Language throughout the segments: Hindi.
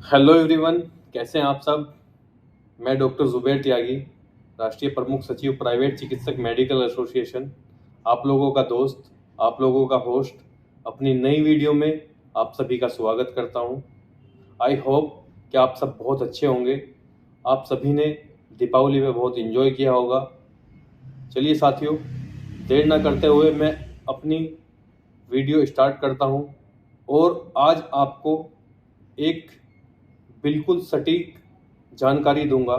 हेलो एवरीवन, कैसे हैं आप सब। मैं डॉक्टर जुबैर त्यागी, राष्ट्रीय प्रमुख सचिव प्राइवेट चिकित्सक मेडिकल एसोसिएशन, आप लोगों का दोस्त, आप लोगों का होस्ट, अपनी नई वीडियो में आप सभी का स्वागत करता हूं। आई होप कि आप सब बहुत अच्छे होंगे। आप सभी ने दीपावली में बहुत एंजॉय किया होगा। चलिए साथियों, देर ना करते हुए मैं अपनी वीडियो स्टार्ट करता हूं और आज आपको एक बिल्कुल सटीक जानकारी दूंगा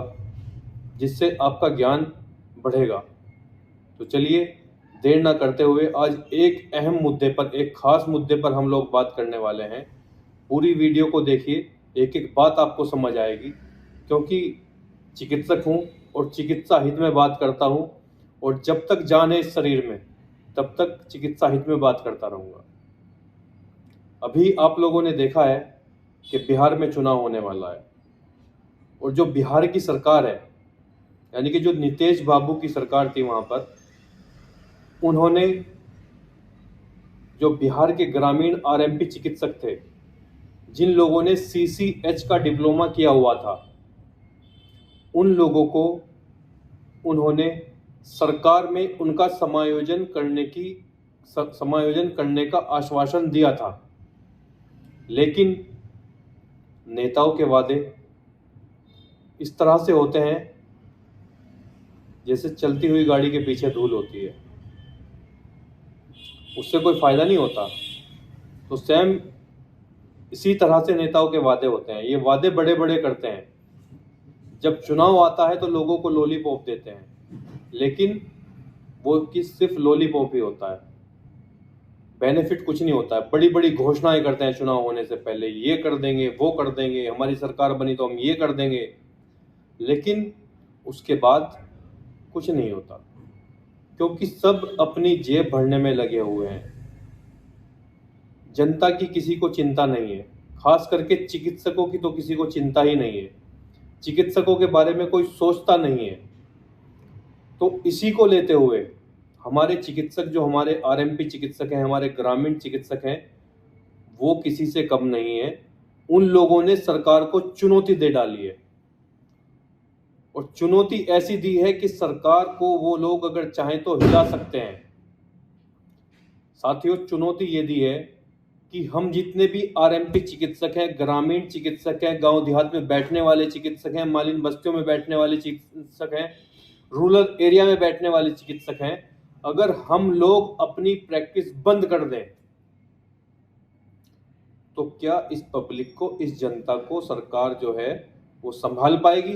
जिससे आपका ज्ञान बढ़ेगा। तो चलिए देर ना करते हुए आज एक अहम मुद्दे पर, एक खास मुद्दे पर हम लोग बात करने वाले हैं। पूरी वीडियो को देखिए, एक एक बात आपको समझ आएगी, क्योंकि चिकित्सक हूँ और चिकित्सा हित में बात करता हूँ, और जब तक जान है इस शरीर में तब तक चिकित्सा हित में बात करता रहूँगा। अभी आप लोगों ने देखा है कि बिहार में चुनाव होने वाला है, और जो बिहार की सरकार है, यानी कि जो नीतीश बाबू की सरकार थी, वहाँ पर उन्होंने जो बिहार के ग्रामीण आरएमपी चिकित्सक थे, जिन लोगों ने सीसीएच का डिप्लोमा किया हुआ था, उन लोगों को उन्होंने सरकार में उनका समायोजन करने का आश्वासन दिया था। लेकिन नेताओं के वादे इस तरह से होते हैं जैसे चलती हुई गाड़ी के पीछे धूल होती है, उससे कोई फायदा नहीं होता। तो सेम इसी तरह से नेताओं के वादे होते हैं। ये वादे बड़े बड़े करते हैं, जब चुनाव आता है तो लोगों को लॉलीपॉप देते हैं, लेकिन वो कि सिर्फ लॉलीपॉप ही होता है, बेनिफिट कुछ नहीं होता है। बड़ी बड़ी घोषणाएं करते हैं चुनाव होने से पहले, ये कर देंगे, वो कर देंगे, हमारी सरकार बनी तो हम ये कर देंगे, लेकिन उसके बाद कुछ नहीं होता, क्योंकि सब अपनी जेब भरने में लगे हुए हैं। जनता की किसी को चिंता नहीं है, खास करके चिकित्सकों की तो किसी को चिंता ही नहीं है। चिकित्सकों के बारे में कोई सोचता नहीं है। तो इसी को लेते हुए हमारे चिकित्सक, जो हमारे आरएमपी चिकित्सक हैं, हमारे ग्रामीण चिकित्सक हैं, वो किसी से कम नहीं है। उन लोगों ने सरकार को चुनौती दे डाली है, और चुनौती ऐसी दी है कि सरकार को वो लोग अगर चाहें तो हिला सकते हैं। साथियों, चुनौती ये दी है कि हम जितने भी आरएमपी चिकित्सक हैं, ग्रामीण चिकित्सक हैं, गांव देहात में बैठने वाले चिकित्सक हैं, मालिन बस्तियों में बैठने वाले चिकित्सक हैं, रूरल एरिया में बैठने वाले चिकित्सक हैं, अगर हम लोग अपनी प्रैक्टिस बंद कर दें तो क्या इस पब्लिक को, इस जनता को सरकार जो है वो संभाल पाएगी?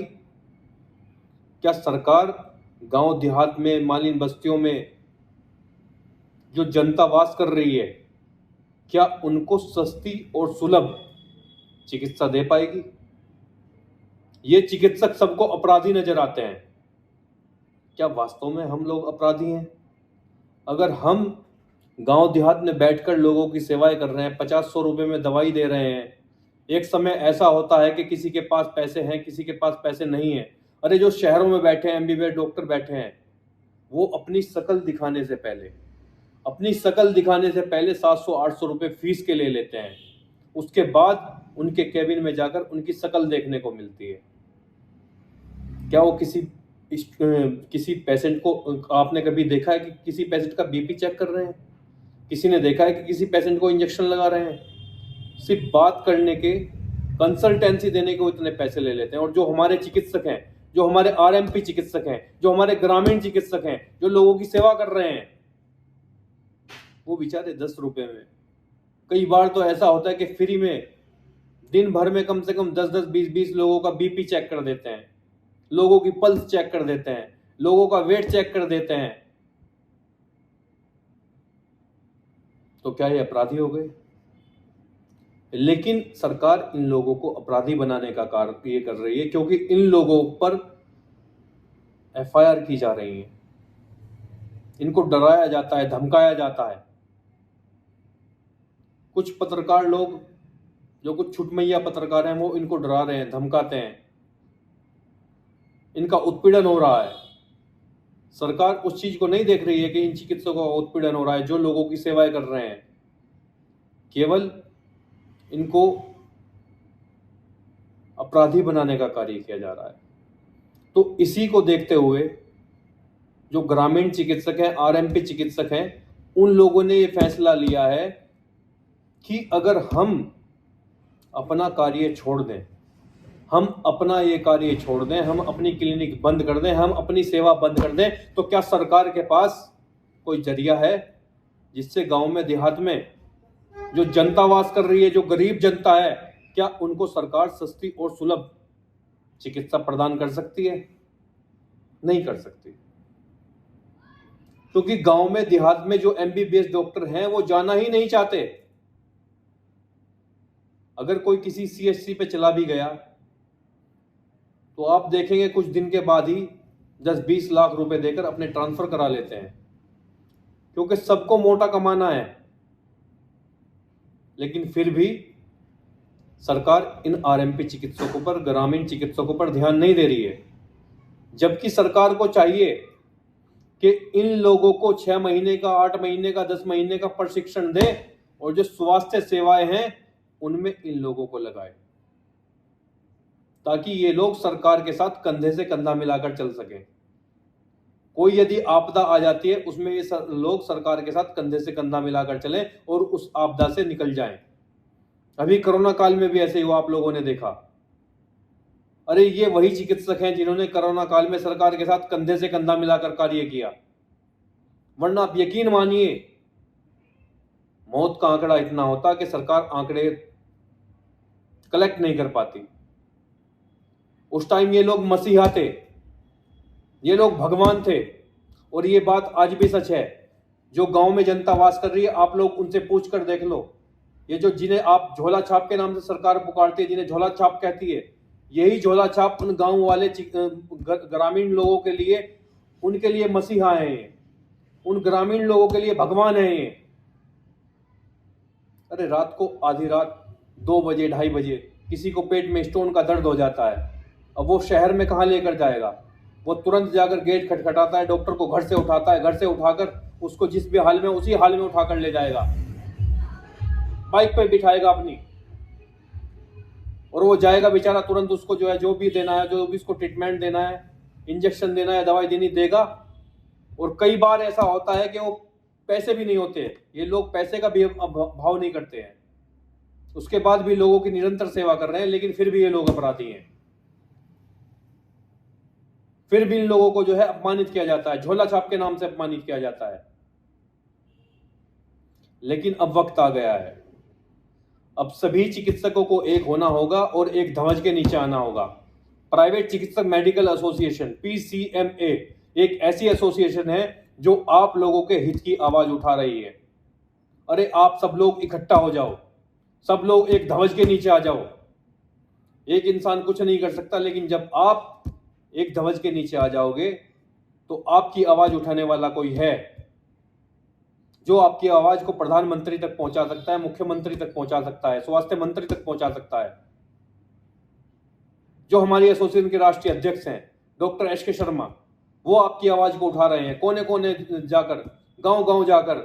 क्या सरकार गांव देहात में, मालिन बस्तियों में जो जनता वास कर रही है, क्या उनको सस्ती और सुलभ चिकित्सा दे पाएगी? ये चिकित्सक सबको अपराधी नजर आते हैं। क्या वास्तव में हम लोग अपराधी हैं? अगर हम गांव देहात में बैठकर लोगों की सेवाएं कर रहे हैं, 50-100 रुपए में दवाई दे रहे हैं, एक समय ऐसा होता है कि किसी के पास पैसे हैं, किसी के पास पैसे नहीं है। अरे जो शहरों में बैठे हैं, एमबीबीएस डॉक्टर बैठे हैं, वो अपनी शकल दिखाने से पहले, 700-800 रुपए फीस के ले लेते हैं। उसके बाद उनके केबिन में जाकर उनकी शकल देखने को मिलती है। क्या वो किसी पेशेंट को, आपने कभी देखा है कि किसी पेशेंट का बीपी चेक कर रहे हैं? किसी ने देखा है कि किसी पेशेंट को इंजेक्शन लगा रहे हैं? सिर्फ बात करने के, कंसल्टेंसी देने के वो इतने पैसे ले लेते हैं। और जो हमारे चिकित्सक हैं, जो हमारे आरएमपी चिकित्सक हैं, जो हमारे ग्रामीण चिकित्सक हैं, जो लोगों की सेवा कर रहे हैं, वो बेचारे 10 रुपए में, कई बार तो ऐसा होता है कि फ्री में दिन भर में कम से कम 10-10, 20-20 लोगों का बीपी चेक कर देते हैं, लोगों की पल्स चेक कर देते हैं, लोगों का वेट चेक कर देते हैं। तो क्या ये अपराधी हो गए? लेकिन सरकार इन लोगों को अपराधी बनाने का कार्य ये कर रही है, क्योंकि इन लोगों पर एफआईआर की जा रही है, इनको डराया जाता है, धमकाया जाता है। कुछ पत्रकार लोग, जो कुछ छुटमैया पत्रकार हैं, वो इनको डरा रहे हैं, धमकाते हैं, इनका उत्पीड़न हो रहा है। सरकार उस चीज को नहीं देख रही है कि इन चिकित्सकों का उत्पीड़न हो रहा है, जो लोगों की सेवाएं कर रहे हैं। केवल इनको अपराधी बनाने का कार्य किया जा रहा है। तो इसी को देखते हुए जो ग्रामीण चिकित्सक हैं, आरएमपी चिकित्सक हैं, उन लोगों ने ये फैसला लिया है कि अगर हम अपना कार्य छोड़ दें, हम अपना ये कार्य छोड़ दें, हम अपनी क्लिनिक बंद कर दें, हम अपनी सेवा बंद कर दें, तो क्या सरकार के पास कोई जरिया है जिससे गांव में देहात में जो जनता वास कर रही है, जो गरीब जनता है, क्या उनको सरकार सस्ती और सुलभ चिकित्सा प्रदान कर सकती है? नहीं कर सकती, क्योंकि गांव में देहात में जो एमबीबीएस डॉक्टर हैं वो जाना ही नहीं चाहते। अगर कोई किसी सीएचसी पे चला भी गया तो आप देखेंगे कुछ दिन के बाद ही 10-20 लाख रुपए देकर अपने ट्रांसफर करा लेते हैं, क्योंकि सबको मोटा कमाना है। लेकिन फिर भी सरकार इन आरएमपी चिकित्सकों पर, ग्रामीण चिकित्सकों पर ध्यान नहीं दे रही है, जबकि सरकार को चाहिए कि इन लोगों को 6 महीने का, 8 महीने का, 10 महीने का प्रशिक्षण दे और जो स्वास्थ्य सेवाएं हैं उनमें इन लोगों को लगाए, ताकि ये लोग सरकार के साथ कंधे से कंधा मिलाकर चल सके। कोई यदि आपदा आ जाती है उसमें ये लोग सरकार के साथ कंधे से कंधा मिलाकर चलें और उस आपदा से निकल जाएं। अभी कोरोना काल में भी ऐसे हुआ, आप लोगों ने देखा। अरे ये वही चिकित्सक हैं जिन्होंने कोरोना काल में सरकार के साथ कंधे से कंधा मिलाकर कार्य किया, वरना आप यकीन मानिए मौत का आंकड़ा इतना होता कि सरकार आंकड़े कलेक्ट नहीं कर पाती। उस टाइम ये लोग मसीहा थे, ये लोग भगवान थे। और ये बात आज भी सच है। जो गांव में जनता वास कर रही है, आप लोग उनसे पूछ कर देख लो, ये जो जिन्हें आप झोला छाप के नाम से सरकार पुकारती है, जिन्हें झोला छाप कहती है, यही झोला छाप उन गांव वाले ग्रामीण लोगों के लिए, उनके लिए मसीहा है, उन ग्रामीण लोगों के लिए भगवान है ये। अरे रात को, आधी रात 2 बजे, 2:30 बजे किसी को पेट में स्टोन का दर्द हो जाता है, अब वो शहर में कहाँ लेकर जाएगा? वो तुरंत जाकर गेट खटखटाता है, डॉक्टर को घर से उठाता है, घर से उठाकर उसको जिस भी हाल में, उसी हाल में उठाकर ले जाएगा, बाइक पे बिठाएगा अपनी, और वो जाएगा बेचारा, तुरंत उसको जो है, जो भी देना है, जो भी उसको ट्रीटमेंट देना है, इंजेक्शन देना है, दवाई देनी, देगा। और कई बार ऐसा होता है कि वो पैसे भी नहीं होते, ये लोग पैसे का भी भाव नहीं करते हैं, उसके बाद भी लोगों की निरंतर सेवा कर रहे हैं, लेकिन फिर भी ये लोग अपराधी हैं। फिर भी इन लोगों को जो है अपमानित किया जाता है, झोला छाप के नाम से अपमानित किया जाता है। लेकिन अब वक्त आ गया है, अब सभी चिकित्सकों को एक होना होगा और एक ध्वज के नीचे आना होगा। प्राइवेट चिकित्सक मेडिकल एसोसिएशन पीसीएमए एक ऐसी एसोसिएशन है जो आप लोगों के हित की आवाज उठा रही है। अरे आप सब लोग इकट्ठा हो जाओ, सब लोग एक ध्वज के नीचे आ जाओ। एक इंसान कुछ नहीं कर सकता, लेकिन जब आप एक ध्वज के नीचे आ जाओगे तो आपकी आवाज उठाने वाला कोई है, जो आपकी आवाज को प्रधानमंत्री तक पहुंचा सकता है, मुख्यमंत्री तक पहुंचा सकता है, स्वास्थ्य मंत्री तक पहुंचा सकता है। जो हमारी एसोसिएशन के राष्ट्रीय अध्यक्ष हैं डॉक्टर एस.के. शर्मा, वो आपकी आवाज को उठा रहे हैं, कोने कोने जाकर, गांव गांव जाकर।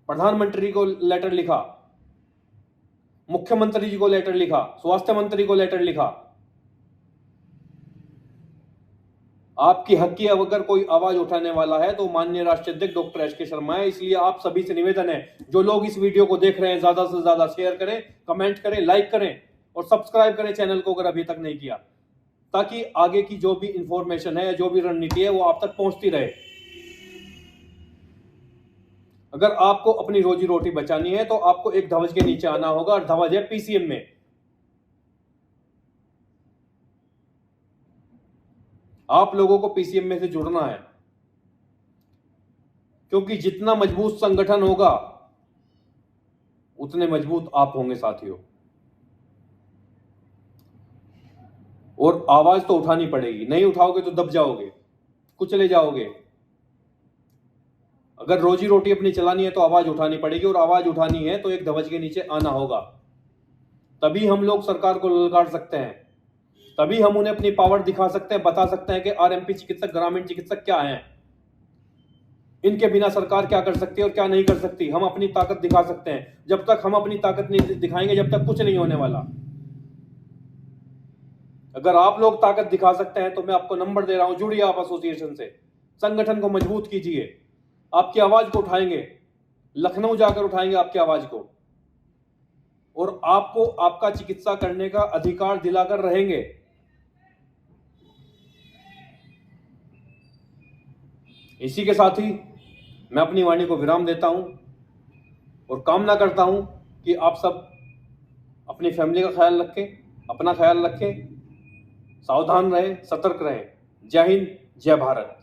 प्रधानमंत्री को लेटर लिखा, मुख्यमंत्री जी को लेटर लिखा, स्वास्थ्य मंत्री को लेटर लिखा। आपकी हक की अगर कोई आवाज उठाने वाला है तो माननीय राष्ट्रीय अध्यक्ष डॉक्टर एस.के. शर्मा है। इसलिए आप सभी से निवेदन है, जो लोग इस वीडियो को देख रहे हैं, ज्यादा से ज्यादा शेयर करें, कमेंट करें, लाइक करें और सब्सक्राइब करें चैनल को अगर अभी तक नहीं किया, ताकि आगे की जो भी इंफॉर्मेशन है, जो भी रणनीति है, वो आप तक पहुंचती रहे। अगर आपको अपनी रोजी रोटी बचानी है तो आपको एक ध्वज के नीचे आना होगा, और ध्वज है पीसीएम में। आप लोगों को पीसीएम में से जुड़ना है, क्योंकि जितना मजबूत संगठन होगा उतने मजबूत आप होंगे साथियों। और आवाज तो उठानी पड़ेगी, नहीं उठाओगे तो दब जाओगे, कुचले जाओगे। अगर रोजी रोटी अपनी चलानी है तो आवाज उठानी पड़ेगी, और आवाज उठानी है तो एक ध्वज के नीचे आना होगा। तभी हम लोग सरकार को ललकार सकते हैं, तभी हम उन्हें अपनी पावर दिखा सकते हैं, बता सकते हैं कि आरएमपी चिकित्सक, ग्रामीण चिकित्सक क्या हैं। इनके बिना सरकार क्या कर सकती है और क्या नहीं कर सकती। हम अपनी ताकत दिखा सकते हैं। जब तक हम अपनी ताकत नहीं दिखाएंगे, जब तक कुछ नहीं होने वाला। अगर आप लोग ताकत दिखा सकते हैं तो मैं आपको नंबर दे रहा हूं, जुड़िए आप एसोसिएशन से, संगठन को मजबूत कीजिए, आपकी आवाज को उठाएंगे, लखनऊ जाकर उठाएंगे आपकी आवाज को, और आपको आपका चिकित्सा करने का अधिकार दिलाकर रहेंगे। इसी के साथ ही मैं अपनी वाणी को विराम देता हूं और कामना करता हूं कि आप सब अपनी फैमिली का ख्याल रखें, अपना ख्याल रखें, सावधान रहें, सतर्क रहें। जय हिंद, जय भारत।